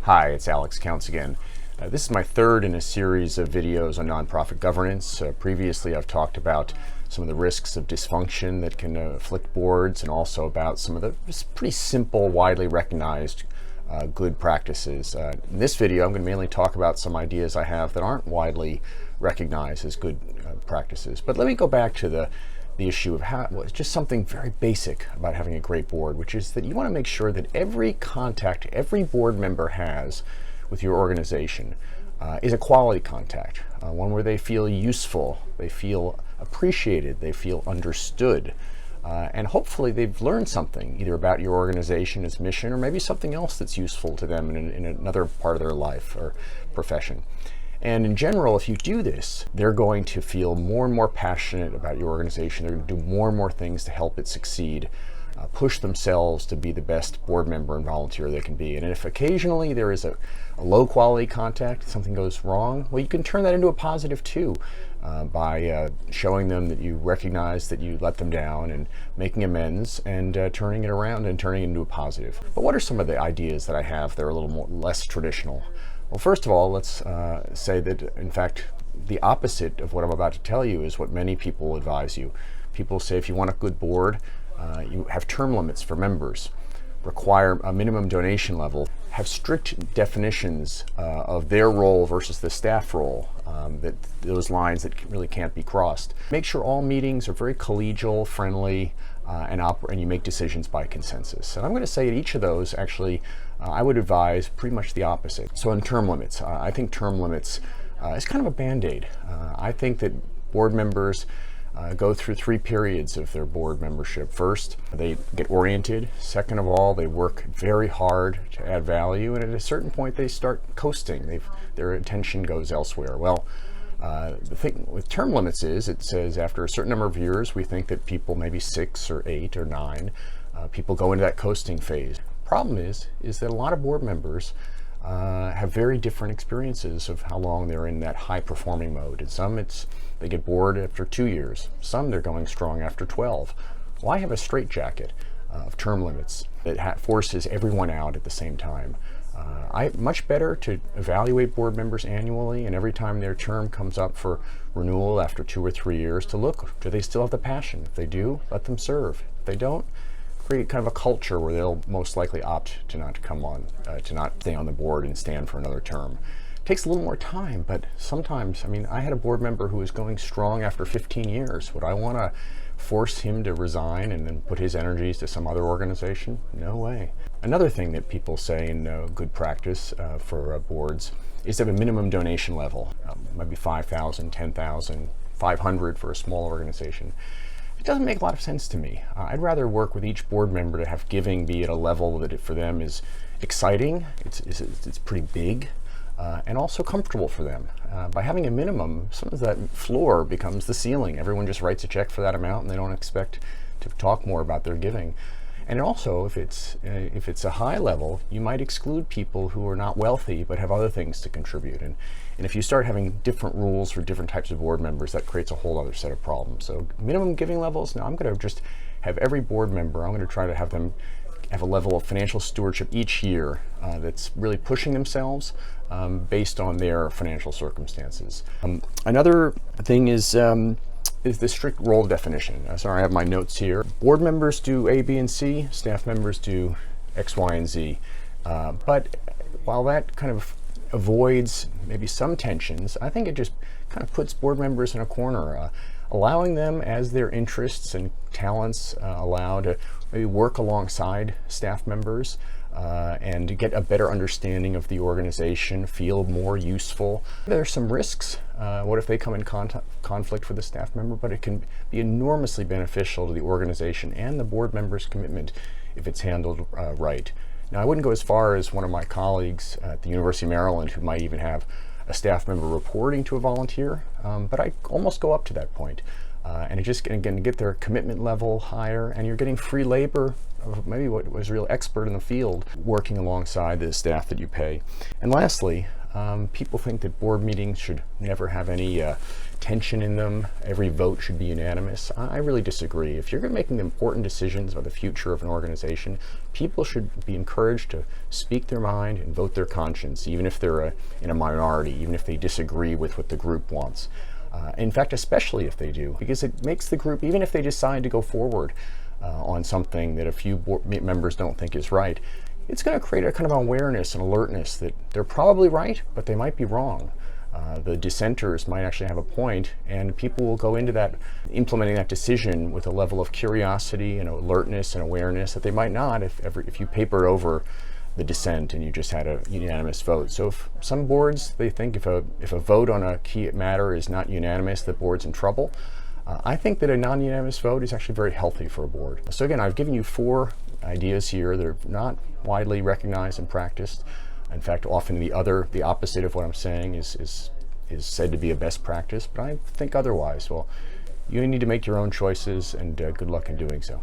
Hi, it's Alex Counts again. This is my third in a series of videos on nonprofit governance. Previously, I've talked about some of the risks of dysfunction that can afflict boards, and also about some of the pretty simple, widely recognized good practices. In this video, I'm going to mainly talk about some ideas I have that aren't widely recognized as good practices. But let me go back to the issue of just something very basic about having a great board, which is that you want to make sure that every contact every board member has with your organization is a quality contact, one where they feel useful, they feel appreciated, they feel understood, and hopefully they've learned something either about your organization, its mission, or maybe something else that's useful to them in another part of their life or profession. And in general, if you do this, they're going to feel more and more passionate about your organization. They're going to do more and more things to help it succeed, push themselves to be the best board member and volunteer they can be. And if occasionally there is a low quality contact, something goes wrong, well, you can turn that into a positive too, by showing them that you recognize that you let them down and making amends and turning it around and turning it into a positive. But what are some of the ideas that I have that are a little less traditional? Well, first of all, let's say that, in fact, the opposite of what I'm about to tell you is what many people advise you. People say if you want a good board, you have term limits for members, require a minimum donation level, have strict definitions of their role versus the staff role, that those lines that really can't be crossed. Make sure all meetings are very collegial, friendly, and you make decisions by consensus. And I'm going to say at each of those, actually, I would advise pretty much the opposite. So in term limits, I think term limits is kind of a band-aid. I think that board members go through 3 periods of their board membership. First, they get oriented. Second of all, they work very hard to add value. And at a certain point, they start coasting. Their attention goes elsewhere. Well, the thing with term limits is it says after a certain number of years, we think that people, maybe 6 or 8 or 9, people go into that coasting phase. Problem is that a lot of board members have very different experiences of how long they're in that high performing mode. And some they get bored after 2 years. Some they're going strong after 12. Well, I have a straitjacket of term limits that forces everyone out at the same time. Much better to evaluate board members annually, and every time their term comes up for renewal after 2 or 3 years, to look, do they still have the passion? If they do, let them serve. If they don't, create kind of a culture where they'll most likely opt to not come on, to not stay on the board and stand for another term. It takes a little more time, but sometimes, I had a board member who was going strong after 15 years. Would I want to force him to resign and then put his energies to some other organization? No way. Another thing that people say in good practice for boards is to have a minimum donation level, maybe 5,000, 10,000, 500 for a small organization. It doesn't make a lot of sense to me. I'd rather work with each board member to have giving be at a level that for them is exciting, it's pretty big, and also comfortable for them. By having a minimum, sometimes that floor becomes the ceiling. Everyone just writes a check for that amount and they don't expect to talk more about their giving. And also, if it's a high level, you might exclude people who are not wealthy but have other things to contribute. And if you start having different rules for different types of board members, that creates a whole other set of problems. So minimum giving levels, now I'm going to just have every board member, I'm going to try to have them have a level of financial stewardship each year that's really pushing themselves based on their financial circumstances. Another thing is the strict role definition. Sorry, I have my notes here. Board members do A, B, and C. Staff members do X, Y, and Z. But while that kind of avoids maybe some tensions, I think it just kind of puts board members in a corner, allowing them, as their interests and talents allow, to maybe work alongside staff members and to get a better understanding of the organization, feel more useful. There are some risks. What if they come in conflict with a staff member? But it can be enormously beneficial to the organization and the board member's commitment if it's handled right. Now, I wouldn't go as far as one of my colleagues at the University of Maryland who might even have a staff member reporting to a volunteer, but I almost go up to that point. And it just, again, get their commitment level higher, and you're getting free labor of maybe what was a real expert in the field working alongside the staff that you pay. And lastly, people think that board meetings should never have any tension in them. Every vote should be unanimous. I really disagree. If you're making important decisions about the future of an organization, people should be encouraged to speak their mind and vote their conscience, even if they're in a minority, even if they disagree with what the group wants. In fact, especially if they do, because it makes the group, even if they decide to go forward on something that a few members don't think is right, it's going to create a kind of awareness and alertness that they're probably right, but they might be wrong. The dissenters might actually have a point, and people will go into that, implementing that decision with a level of curiosity and alertness and awareness that they might not if you papered over the dissent and you just had a unanimous vote. So if some boards, they think if a vote on a key matter is not unanimous, the board's in trouble. I think that a non-unanimous vote is actually very healthy for a board. So again, I've given you 4 ideas here that are not widely recognized and practiced. In fact, often the opposite of what I'm saying is said to be a best practice, but I think otherwise. Well, you need to make your own choices, and good luck in doing so.